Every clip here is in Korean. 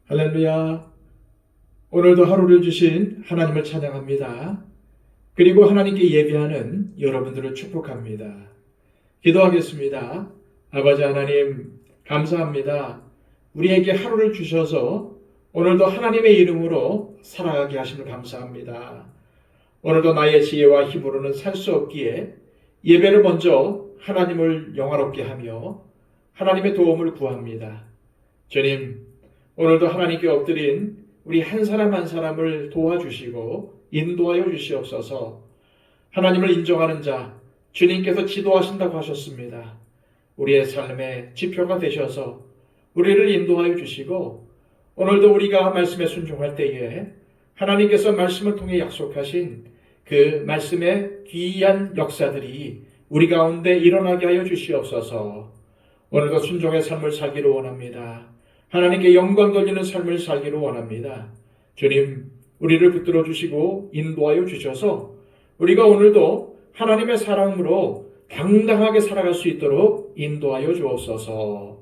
할렐루야. 오늘도 하루를 주신 하나님을 찬양합니다. 그리고 하나님께 예배하는 여러분들을 축복합니다. 기도하겠습니다. 아버지 하나님, 감사합니다. 우리에게 하루를 주셔서 오늘도 하나님의 이름으로 살아가게 하심을 감사합니다. 오늘도 나의 지혜와 힘으로는 살 수 없기에 예배를 먼저 하나님을 영화롭게 하며 하나님의 도움을 구합니다. 주님, 오늘도 하나님께 엎드린 우리 한 사람 한 사람을 도와주시고 인도하여 주시옵소서. 하나님을 인정하는 자, 주님께서 지도하신다고 하셨습니다. 우리의 삶의 지표가 되셔서 우리를 인도하여 주시고 오늘도 우리가 말씀에 순종할 때에 하나님께서 말씀을 통해 약속하신 그 말씀의 귀한 역사들이 우리 가운데 일어나게 하여 주시옵소서. 오늘도 순종의 삶을 살기를 원합니다. 하나님께 영광 돌리는 삶을 살기를 원합니다. 주님, 우리를 붙들어 주시고 인도하여 주셔서 우리가 오늘도 하나님의 사랑으로 당당하게 살아갈 수 있도록 인도하여 주옵소서.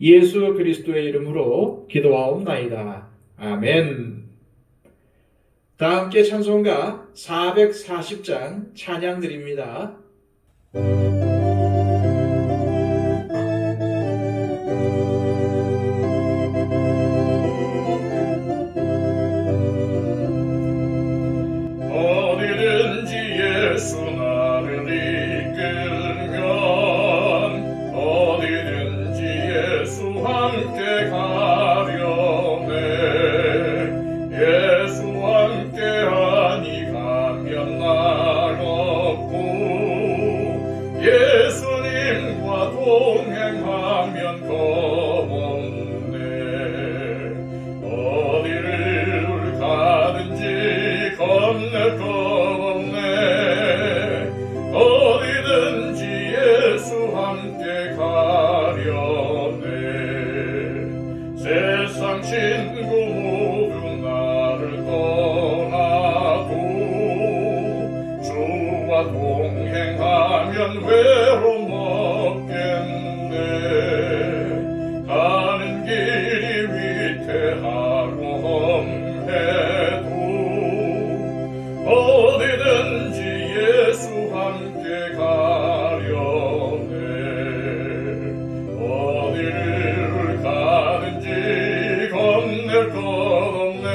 예수 그리스도의 이름으로 기도하옵나이다. 아멘. 다 함께 찬송가 440장 찬양 드립니다. 세상 친구 모두 나를 떠나도 주와 동행하면 외로움 없겠네. 가는 길이 위태하고 험해도 어디든지 예수 함께 가려네. 어디를 가든지 겁낼 것 없네.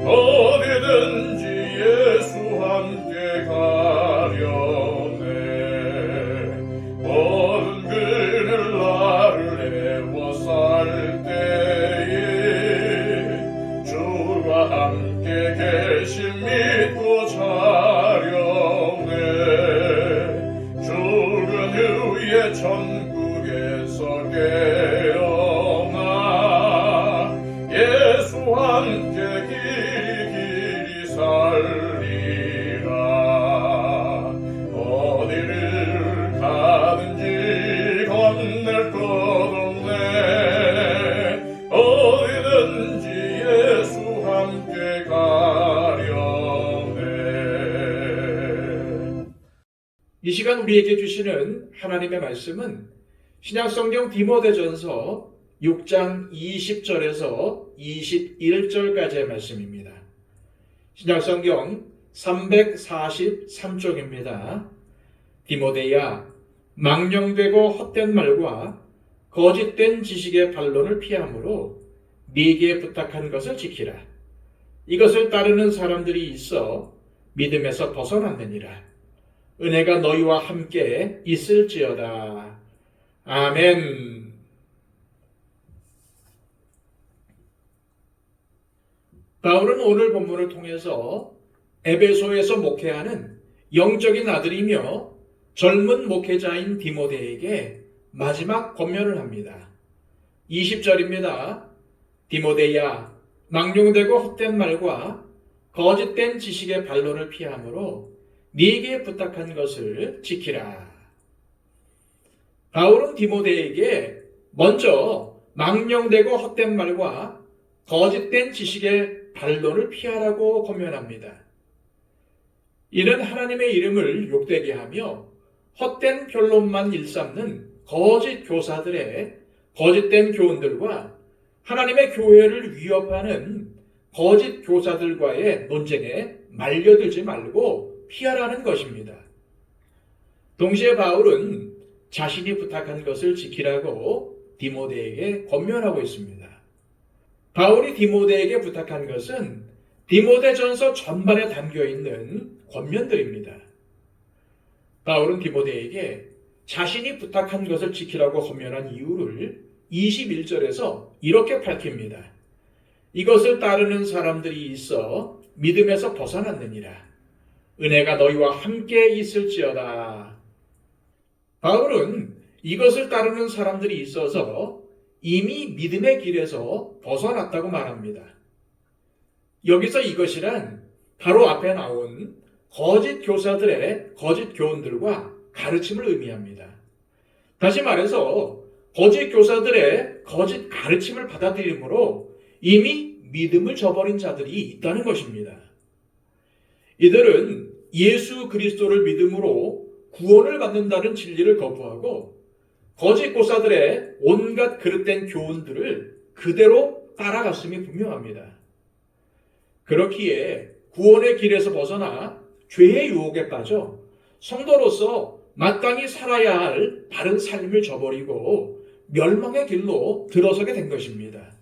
어디든지 예수 함께 가려네. 모든 그늘 나를 애워쌀 때에 주가 함께 계심 믿고 자려네. 죽은 후에 천국에서 깨어나 예수와 함께 길이 살리라. 어디를 가든지 겁낼 것 없네. 어디든지 예수 함께 가려네. 이 시간 우리에게 주시는 하나님의 말씀은 신약성경 디모데전서 6장 20절에서 21절까지의 말씀입니다. 신약성경 343쪽입니다. 디모데야, 망령되고 헛된 말과 거짓된 지식의 반론을 피하므로 네게 부탁한 것을 지키라. 이것을 따르는 사람들이 있어 믿음에서 벗어났느니라. 은혜가 너희와 함께 있을지어다. 아멘. 바울은 오늘 본문을 통해서 에베소에서 목회하는 영적인 아들이며 젊은 목회자인 디모데에게 마지막 권면을 합니다. 20절입니다. 디모데야, 망령되고 헛된 말과 거짓된 지식의 반론을 피하므로 네게 부탁한 것을 지키라. 바울은 디모데에게 먼저 망령되고 헛된 말과 거짓된 지식의 반론을 피하라고 권면합니다. 이는 하나님의 이름을 욕되게 하며 헛된 결론만 일삼는 거짓 교사들의 거짓된 교훈들과 하나님의 교회를 위협하는 거짓 교사들과의 논쟁에 말려들지 말고 피하라는 것입니다. 동시에 바울은 자신이 부탁한 것을 지키라고 디모데에게 권면하고 있습니다. 바울이 디모데에게 부탁한 것은 디모데전서 전반에 담겨 있는 권면들입니다. 바울은 디모데에게 자신이 부탁한 것을 지키라고 권면한 이유를 21절에서 이렇게 밝힙니다. 이것을 따르는 사람들이 있어 믿음에서 벗어났느니라. 은혜가 너희와 함께 있을지어다. 바울은 이것을 따르는 사람들이 있어서 이미 믿음의 길에서 벗어났다고 말합니다. 여기서 이것이란 바로 앞에 나온 거짓 교사들의 거짓 교훈들과 가르침을 의미합니다. 다시 말해서 거짓 교사들의 거짓 가르침을 받아들이므로 이미 믿음을 저버린 자들이 있다는 것입니다. 이들은 예수 그리스도를 믿음으로 구원을 받는다는 진리를 거부하고 거짓 교사들의 온갖 그릇된 교훈들을 그대로 따라갔음이 분명합니다. 그렇기에 구원의 길에서 벗어나 죄의 유혹에 빠져 성도로서 마땅히 살아야 할 바른 삶을 저버리고 멸망의 길로 들어서게 된 것입니다.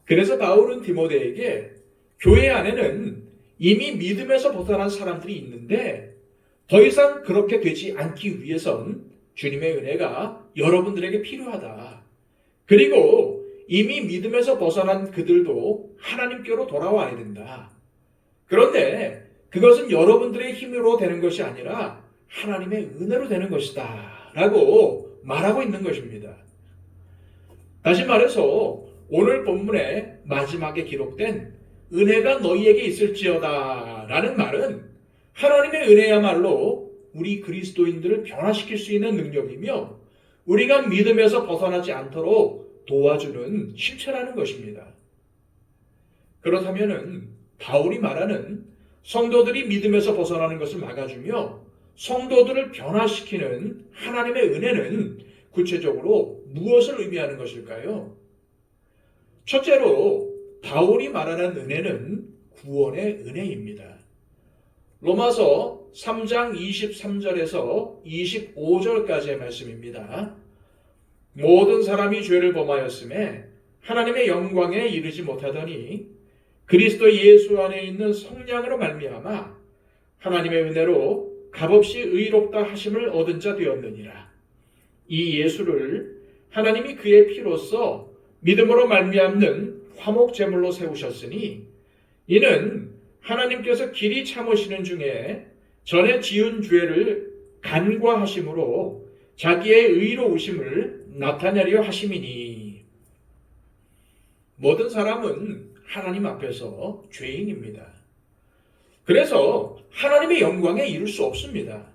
그래서 바울은 디모데에게 교회 안에는 이미 믿음에서 벗어난 사람들이 있는데 더 이상 그렇게 되지 않기 위해선 주님의 은혜가 여러분들에게 필요하다. 그리고 이미 믿음에서 벗어난 그들도 하나님께로 돌아와야 된다. 그런데 그것은 여러분들의 힘으로 되는 것이 아니라 하나님의 은혜로 되는 것이다. 라고 말하고 있는 것입니다. 다시 말해서 오늘 본문의 마지막에 기록된 은혜가 너희에게 있을지어다 라는 말은 하나님의 은혜야말로 우리 그리스도인들을 변화시킬 수 있는 능력이며 우리가 믿음에서 벗어나지 않도록 도와주는 실체라는 것입니다. 그렇다면 바울이 말하는 성도들이 믿음에서 벗어나는 것을 막아주며 성도들을 변화시키는 하나님의 은혜는 구체적으로 무엇을 의미하는 것일까요? 첫째로 바울이 말하는 은혜는 구원의 은혜입니다. 로마서 3장 23절에서 25절까지의 말씀입니다. 모든 사람이 죄를 범하였음에 하나님의 영광에 이르지 못하더니 그리스도 예수 안에 있는 성령으로 말미암아 하나님의 은혜로 값없이 의롭다 하심을 얻은 자 되었느니라. 이 예수를 하나님이 그의 피로써 믿음으로 말미암는 화목 제물로 세우셨으니 이는 하나님께서 길이 참으시는 중에 전에 지은 죄를 간과하심으로 자기의 의로우심을 나타내려 하심이니. 모든 사람은 하나님 앞에서 죄인입니다. 그래서 하나님의 영광에 이를 수 없습니다.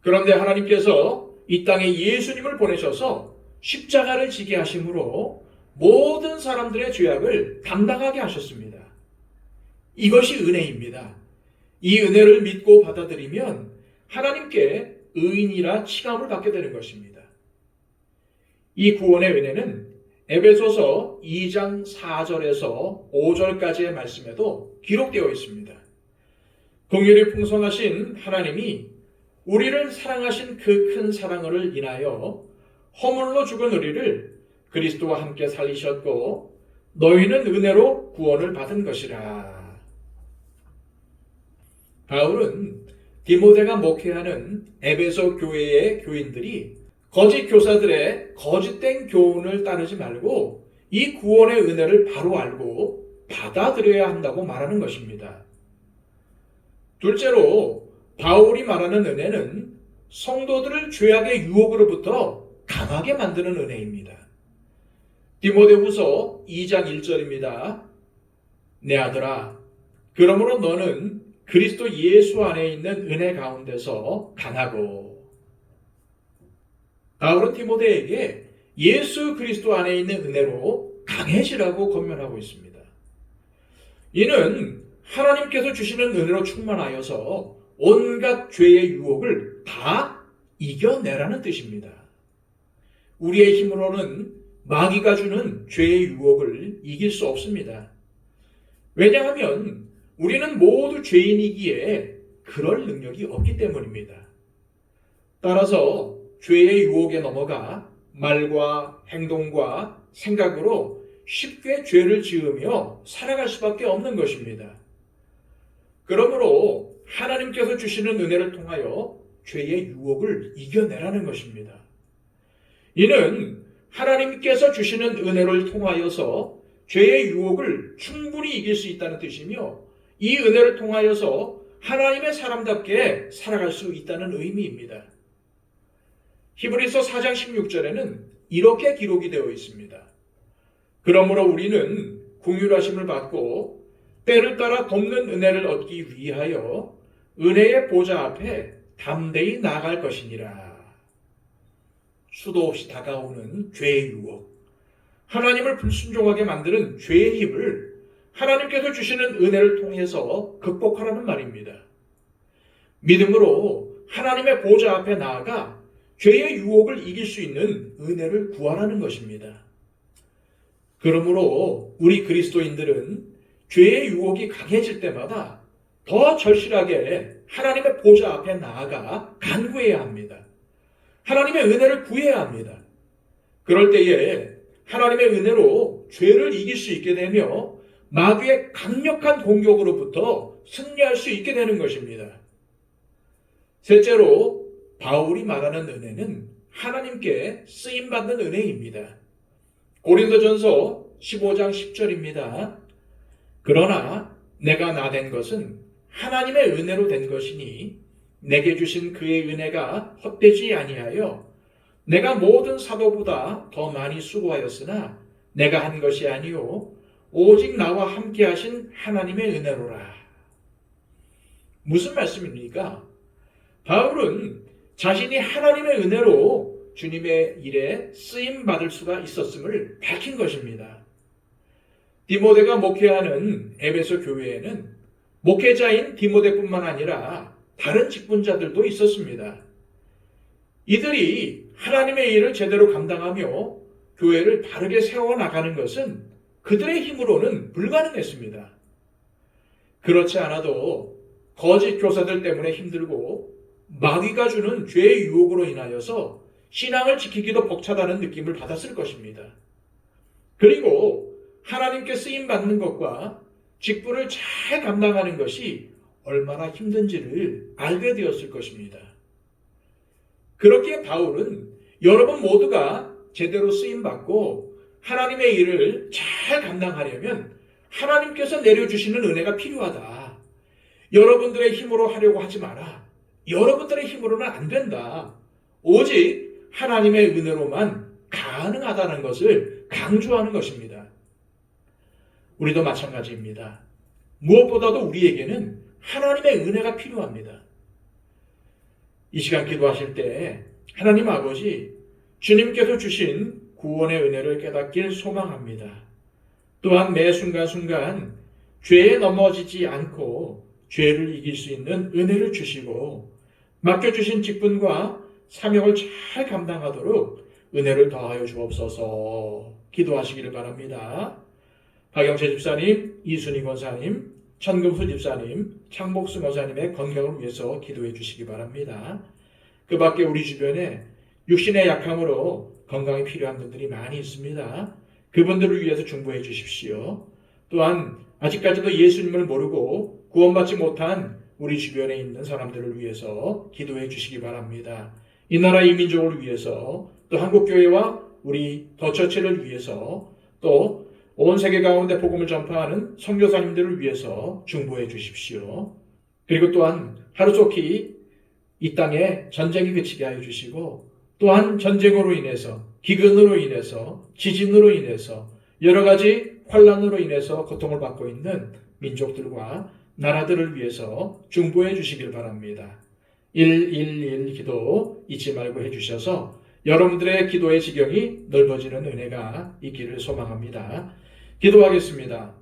그런데 하나님께서 이 땅에 예수님을 보내셔서 십자가를 지게 하심으로 모든 사람들의 죄악을 담당하게 하셨습니다. 이것이 은혜입니다. 이 은혜를 믿고 받아들이면 하나님께 의인이라 칭함을 받게 되는 것입니다. 이 구원의 은혜는 에베소서 2장 4절에서 5절까지의 말씀에도 기록되어 있습니다. 긍휼이 풍성하신 하나님이 우리를 사랑하신 그 큰 사랑을 인하여 허물로 죽은 우리를 그리스도와 함께 살리셨고 너희는 은혜로 구원을 받은 것이라. 바울은 디모데가 목회하는 에베소 교회의 교인들이 거짓 교사들의 거짓된 교훈을 따르지 말고 이 구원의 은혜를 바로 알고 받아들여야 한다고 말하는 것입니다. 둘째로 바울이 말하는 은혜는 성도들을 죄악의 유혹으로부터 강하게 만드는 은혜입니다. 디모데후서 2장 1절입니다. 내 아들아, 그러므로 너는 그리스도 예수 안에 있는 은혜 가운데서 강하고. 바울은 디모데에게 예수 그리스도 안에 있는 은혜로 강해지라고 권면하고 있습니다. 이는 하나님께서 주시는 은혜로 충만하여서 온갖 죄의 유혹을 다 이겨내라는 뜻입니다. 우리의 힘으로는 마귀가 주는 죄의 유혹을 이길 수 없습니다. 왜냐하면 우리는 모두 죄인이기에 그럴 능력이 없기 때문입니다. 따라서 죄의 유혹에 넘어가 말과 행동과 생각으로 쉽게 죄를 지으며 살아갈 수밖에 없는 것입니다. 그러므로 하나님께서 주시는 은혜를 통하여 죄의 유혹을 이겨내라는 것입니다. 이는 하나님께서 주시는 은혜를 통하여서 죄의 유혹을 충분히 이길 수 있다는 뜻이며 이 은혜를 통하여서 하나님의 사람답게 살아갈 수 있다는 의미입니다. 히브리서 4장 16절에는 이렇게 기록이 되어 있습니다. 그러므로 우리는 긍휼하심을 받고 때를 따라 돕는 은혜를 얻기 위하여 은혜의 보좌 앞에 담대히 나아갈 것이니라. 수도 없이 다가오는 죄의 유혹, 하나님을 불순종하게 만드는 죄의 힘을 하나님께서 주시는 은혜를 통해서 극복하라는 말입니다. 믿음으로 하나님의 보좌 앞에 나아가 죄의 유혹을 이길 수 있는 은혜를 구하라는 것입니다. 그러므로 우리 그리스도인들은 죄의 유혹이 강해질 때마다 더 절실하게 하나님의 보좌 앞에 나아가 간구해야 합니다. 하나님의 은혜를 구해야 합니다. 그럴 때에 하나님의 은혜로 죄를 이길 수 있게 되며 마귀의 강력한 공격으로부터 승리할 수 있게 되는 것입니다. 셋째로 바울이 말하는 은혜는 하나님께 쓰임받는 은혜입니다. 고린도전서 15장 10절입니다. 그러나 내가 나된 것은 하나님의 은혜로 된 것이니 내게 주신 그의 은혜가 헛되지 아니하여 내가 모든 사도보다 더 많이 수고하였으나 내가 한 것이 아니요 오직 나와 함께 하신 하나님의 은혜로라. 무슨 말씀입니까? 바울은 자신이 하나님의 은혜로 주님의 일에 쓰임받을 수가 있었음을 밝힌 것입니다. 디모데가 목회하는 에베소 교회에는 목회자인 디모데뿐만 아니라 다른 직분자들도 있었습니다. 이들이 하나님의 일을 제대로 감당하며 교회를 바르게 세워나가는 것은 그들의 힘으로는 불가능했습니다. 그렇지 않아도 거짓 교사들 때문에 힘들고 마귀가 주는 죄의 유혹으로 인하여서 신앙을 지키기도 벅차다는 느낌을 받았을 것입니다. 그리고 하나님께 쓰임받는 것과 직분을 잘 감당하는 것이 얼마나 힘든지를 알게 되었을 것입니다. 그렇기에 바울은 여러분 모두가 제대로 쓰임받고 하나님의 일을 잘 감당하려면 하나님께서 내려주시는 은혜가 필요하다. 여러분들의 힘으로 하려고 하지 마라. 여러분들의 힘으로는 안 된다. 오직 하나님의 은혜로만 가능하다는 것을 강조하는 것입니다. 우리도 마찬가지입니다. 무엇보다도 우리에게는 하나님의 은혜가 필요합니다. 이 시간 기도하실 때 하나님 아버지, 주님께서 주신 구원의 은혜를 깨닫길 소망합니다. 또한 매 순간순간 죄에 넘어지지 않고 죄를 이길 수 있는 은혜를 주시고 맡겨주신 직분과 사명을 잘 감당하도록 은혜를 더하여 주옵소서. 기도하시기를 바랍니다. 박영채 집사님, 이순희 권사님, 천금수 집사님, 창복수 권사님의 건강을 위해서 기도해 주시기 바랍니다. 그 밖에 우리 주변에 육신의 약함으로 건강이 필요한 분들이 많이 있습니다. 그분들을 위해서 중보해 주십시오. 또한 아직까지도 예수님을 모르고 구원받지 못한 우리 주변에 있는 사람들을 위해서 기도해 주시기 바랍니다. 이 나라 이 민족을 위해서, 또 한국교회와 우리 더처치를 위해서, 또 온 세계 가운데 복음을 전파하는 선교사님들을 위해서 중보해 주십시오. 그리고 또한 하루속히 이 땅에 전쟁이 그치게 하여 주시고, 또한 전쟁으로 인해서, 기근으로 인해서, 지진으로 인해서, 여러 가지 환란으로 인해서 고통을 받고 있는 민족들과 나라들을 위해서 중보해 주시길 바랍니다. 111 기도 잊지 말고 해주셔서 여러분들의 기도의 지경이 넓어지는 은혜가 있기를 소망합니다. 기도하겠습니다.